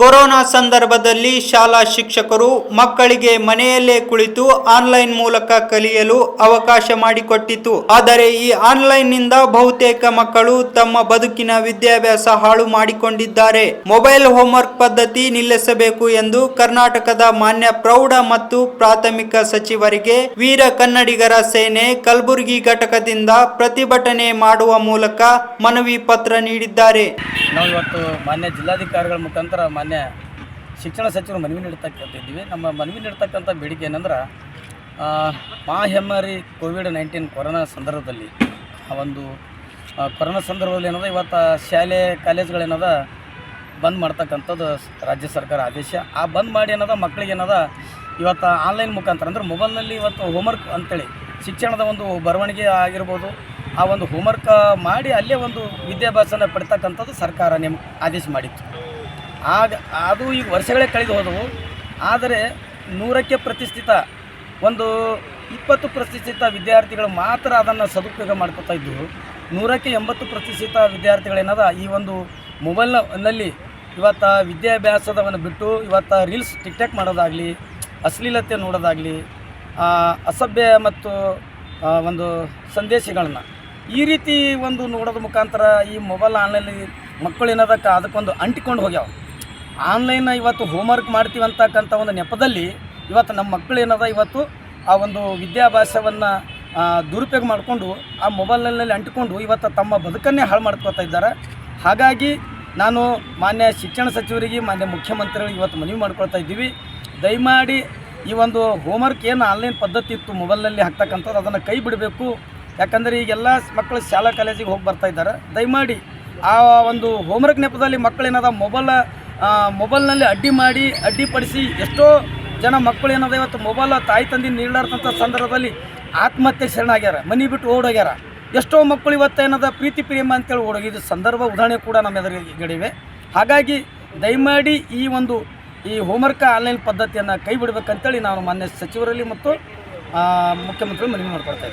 Corona ಸಂದರ್ಭದಲ್ಲಿ ಶಾಲಾ ಶಿಕ್ಷಕರು ಮಕ್ಕಳಿಗೆ ಮನೆಯಲ್ಲೇ ಕುಳಿತು ಆನ್ಲೈನ್ ಮೂಲಕ ಕಲಿಯಲು ಅವಕಾಶ ಮಾಡಿಕೊಟ್ಟಿತು. ಆದರೆ ಈ ಆನ್ಲೈನ್ ನಿಂದ ಬಹುತೇಕ ಮಕ್ಕಳು ತಮ್ಮ ಬದುಕಿನ ವಿದ್ಯಾಭ್ಯಾಸ ಹಾಳು ಮಾಡಿಕೊಂಡಿದ್ದಾರೆ. ಮೊಬೈಲ್ ಹೋಂವರ್ಕ್ ಪದ್ಧತಿ ನಿಲ್ಲಿಸಬೇಕು ಎಂದು ಕರ್ನಾಟಕದ ಮಾನ್ಯ ಪ್ರೌಢ ಮತ್ತು ಪ್ರಾಥಮಿಕ ಸಚಿವರಿಗೆ ವೀರ ಕನ್ನಡಿಗರ ಸೇನೆ ಕಲಬುರಗಿ ಘಟಕದಿಂದ ಪ್ರತಿಭಟನೆ ಮಾಡುವ ಮೂಲಕ ಮನವಿ ಪತ್ರ ನೀಡಿದ್ದಾರೆ. ನಾವು ಇವತ್ತು ಮಾನ್ಯ ಜಿಲ್ಲಾಧಿಕಾರಿಗಳ ಮುಖಾಂತರ ಮಾನ್ಯ ಶಿಕ್ಷಣ ಸಚಿವರು ಮನವಿ ನೀಡ್ತಕ್ಕಂತಿದ್ದೀವಿ. ನಮ್ಮ ಮನವಿ ನೀಡ್ತಕ್ಕಂಥ ಬೇಡಿಕೆ ಏನಂದ್ರೆ ಮಹಾಮಾರಿ ಕೋವಿಡ್-19 ಕೊರೋನಾ ಸಂದರ್ಭದಲ್ಲಿ ಕೊರೋನಾ ಸಂದರ್ಭದಲ್ಲಿ ಏನದ ಇವತ್ತು ಶಾಲೆ ಕಾಲೇಜುಗಳೇನದ ಬಂದ್ ಮಾಡ್ತಕ್ಕಂಥದ್ದು ರಾಜ್ಯ ಸರ್ಕಾರ ಆದೇಶ. ಆ ಬಂದ್ ಮಾಡಿ ಏನದ ಮಕ್ಕಳಿಗೆ ಏನದ ಇವತ್ತು ಆನ್ಲೈನ್ ಮುಖಾಂತರ ಅಂದರೆ ಮೊಬೈಲ್ನಲ್ಲಿ ಇವತ್ತು ಹೋಮ್ವರ್ಕ್ ಅಂತೇಳಿ ಶಿಕ್ಷಣದ ಒಂದು ಬರವಣಿಗೆ ಆಗಿರ್ಬೋದು, ಆ ಒಂದು ಹೋಮ್ವರ್ಕ್ ಮಾಡಿ ಅಲ್ಲೇ ಒಂದು ವಿದ್ಯಾಭ್ಯಾಸನ ಪಡ್ತಕ್ಕಂಥದ್ದು ಸರ್ಕಾರ ಆದೇಶ ಮಾಡಿತ್ತು. ಅದು ಈಗ ವರ್ಷಗಳೇ ಕಳೆದು ಹೋದವು. ಆದರೆ 100ಕ್ಕೆ ಪ್ರತಿಷ್ಠಿತ 20 ಪ್ರತಿಷ್ಠಿತ ವಿದ್ಯಾರ್ಥಿಗಳು ಮಾತ್ರ ಅದನ್ನು ಸದುಪಯೋಗ ಮಾಡ್ಕೊತಾ ಇದ್ದರು. 100ಕ್ಕೆ 80 ಪ್ರತಿಷ್ಠಿತ ವಿದ್ಯಾರ್ಥಿಗಳೇನದ ಈ ಒಂದು ಮೊಬೈಲ್ನಲ್ಲಿ ಇವತ್ತು ವಿದ್ಯಾಭ್ಯಾಸದವನ್ನು ಬಿಟ್ಟು ಇವತ್ತು ರೀಲ್ಸ್ ಟಿಕ್ಟಾಕ್ ಮಾಡೋದಾಗಲಿ, ಅಶ್ಲೀಲತೆ ನೋಡೋದಾಗಲಿ, ಅಸಭ್ಯ ಮತ್ತು ಒಂದು ಸಂದೇಶಗಳನ್ನ ಈ ರೀತಿ ನೋಡೋದ್ರ ಮುಖಾಂತರ ಈ ಮೊಬೈಲ್ ಆನ್ಲೈನಲ್ಲಿ ಮಕ್ಕಳು ಏನದಕ್ಕೆ ಅದಕ್ಕೊಂದು ಅಂಟಿಕೊಂಡು ಹೋಗ್ಯಾವ. ಆನ್ಲೈನ್ ಇವತ್ತು ಹೋಮ್ವರ್ಕ್ ಮಾಡ್ತೀವಿ ಅಂತಕ್ಕಂಥ ಒಂದು ನೆಪದಲ್ಲಿ ಇವತ್ತು ನಮ್ಮ ಮಕ್ಕಳು ಏನದ ಇವತ್ತು ಆ ಒಂದು ವಿದ್ಯಾಭ್ಯಾಸವನ್ನು ದುರುಪಯೋಗ ಮಾಡಿಕೊಂಡು ಆ ಮೊಬೈಲ್ನಲ್ಲಿ ಅಂಟಿಕೊಂಡು ಇವತ್ತು ತಮ್ಮ ಬದುಕನ್ನೇ ಹಾಳು ಮಾಡ್ಕೊತಾ ಇದ್ದಾರೆ. ಹಾಗಾಗಿ ನಾನು ಮಾನ್ಯ ಶಿಕ್ಷಣ ಸಚಿವರಿಗೆ, ಮಾನ್ಯ ಮುಖ್ಯಮಂತ್ರಿಗಳಿಗೆ ಇವತ್ತು ಮನವಿ ಮಾಡ್ಕೊಳ್ತಾ ಇದ್ದೀವಿ. ದಯಮಾಡಿ ಈ ಒಂದು ಹೋಮ್ವರ್ಕ್ ಏನು ಆನ್ಲೈನ್ ಪದ್ಧತಿ ಇತ್ತು ಮೊಬೈಲ್ನಲ್ಲಿ ಹಾಕ್ತಕ್ಕಂಥದ್ದು ಅದನ್ನು ಕೈ ಬಿಡಬೇಕು. ಯಾಕಂದರೆ ಈಗೆಲ್ಲ ಮಕ್ಕಳು ಶಾಲಾ ಕಾಲೇಜಿಗೆ ಹೋಗಿ ಬರ್ತಾ ಇದ್ದಾರೆ. ದಯಮಾಡಿ ಆ ಒಂದು ಹೋಮ್ವರ್ಕ್ ನೆಪದಲ್ಲಿ ಮಕ್ಕಳೇನದ ಮೊಬೈಲ್ನಲ್ಲಿ ಅಡ್ಡಿಪಡಿಸಿ ಎಷ್ಟೋ ಜನ ಮಕ್ಕಳು ಏನದ ಇವತ್ತು ಮೊಬೈಲ್ ತಾಯಿ ತಂದೆ ನೀಡಲಾರ್ದಂಥ ಸಂದರ್ಭದಲ್ಲಿ ಆತ್ಮಹತ್ಯೆ ಶರಣಾಗ್ಯಾರ, ಮನೆ ಬಿಟ್ಟು ಓಡೋಗ್ಯಾರ. ಎಷ್ಟೋ ಮಕ್ಕಳು ಇವತ್ತು ಏನದ ಪ್ರೀತಿ ಪ್ರೇಮ ಅಂತೇಳಿ ಓಡೋಗಿದ್ದು ಸಂದರ್ಭ ಉದಾಹರಣೆ ಕೂಡ ನಮ್ಮ ಎದುರುಗಡೆಯಿವೆ. ಹಾಗಾಗಿ ದಯಮಾಡಿ ಈ ಹೋಮ್ವರ್ಕ್ ಆನ್ಲೈನ್ ಪದ್ಧತಿಯನ್ನು ಕೈ ಬಿಡಬೇಕಂತೇಳಿ ನಾನು ಮಾನ್ಯ ಸಚಿವರಲ್ಲಿ ಮತ್ತು ಮುಖ್ಯಮಂತ್ರಿಗಳು ಮನವಿ ಮಾಡ್ಕೊಳ್ತಾ ಇದ್ದೀನಿ.